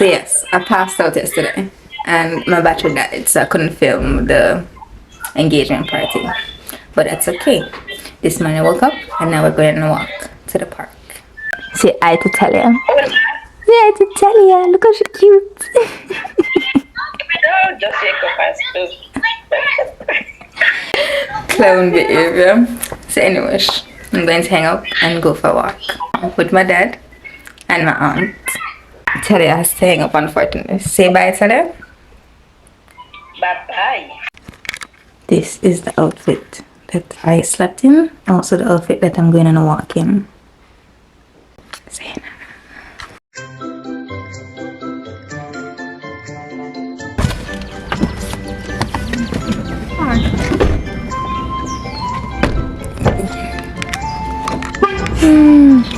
So yes, I passed out yesterday and my battery died, so I couldn't film the engagement party. But that's okay. This morning I woke up and now we're going on a walk to the park. Say hi to Talia. Say hi to Talia. Look how she's cute. Just wake up and still. Clown behavior. So anyways, I'm going to hang up and go for a walk with my dad and my aunt. Talia has to hang up unfortunately. Say bye, Talia. Bye bye. This is the outfit that I slept in. Also the outfit that I'm going on a walk in. Say no.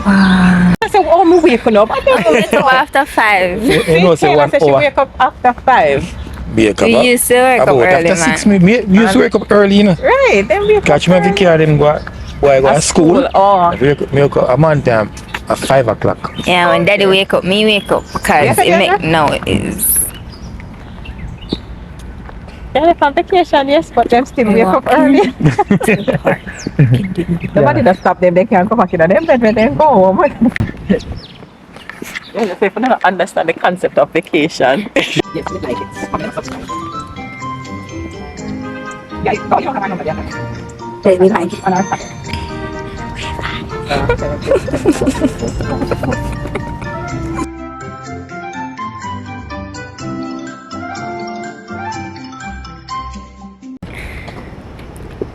Wow. I said, oh, me waking up. I Wake up after 5. You know, say 1 hour. She wake up after 5. We used to wake up early, after man. 6, we used to wake up early, you know. Right, then wake up. Catch me every car, then go to school. Oh. Wake up, I'm on time at 5 o'clock. Yeah, when daddy wake up, me wake up because it make now it is. Yeah, they on vacation, yes, but them still wake up early. Nobody does stop them, they can't come back in them bed when they go home. Yeah, if you don't understand the concept of vacation. Yes, we like it. Yeah, you don't have a number yet. We like it. On our side.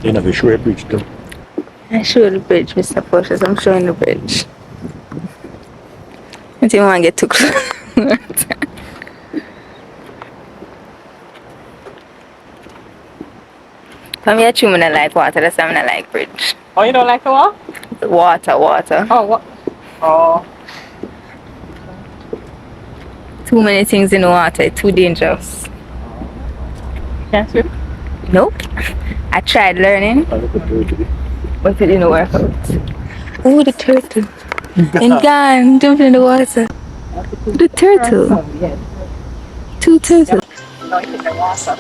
You know, we show a bridge too. I show the bridge, Mr. Portius. I'm showing the bridge. I didn't want to get too close. From here, I like water. That's why I like bridge. Oh, you don't like the what? Water. Oh, what? Oh. Too many things in the water. It's too dangerous. Can't swim? Nope. I tried learning, but it didn't work out. Oh, the turtle. And gone, jumping in the water. The turtle. Yes. 2 turtles. No, it's in the water.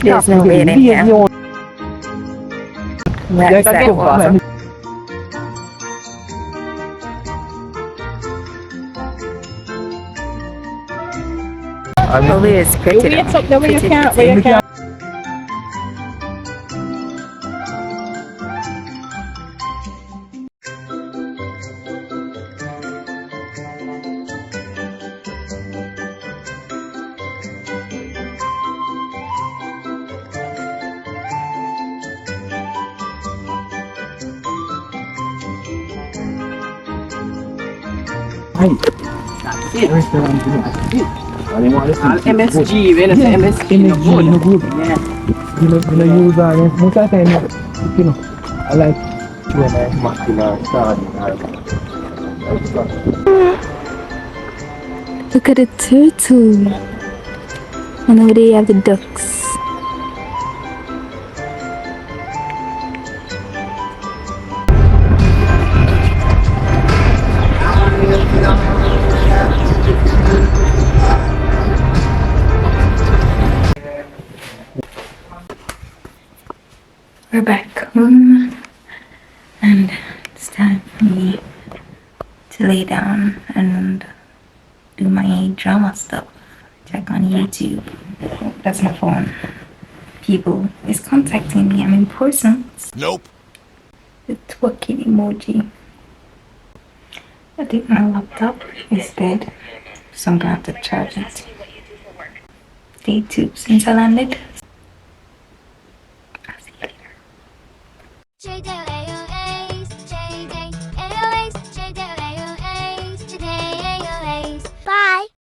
There's no way in here. That's that water. Oh, it's pretty. Wait up there where you can't. MSG, when it's MSG, no good. Yeah. You know, use that. Most of the time, you know, I like when I muscular Look at the turtle. And over there you have the ducks. We're back home and it's time for me to lay down and do my drama stuff. Check on YouTube. Oh, that's my phone. People is contacting me. I'm important. Nope. The twerking emoji. I think my laptop is dead, so I'm gonna have to charge it. Day 2 since I landed. I'll see you later. Shayde.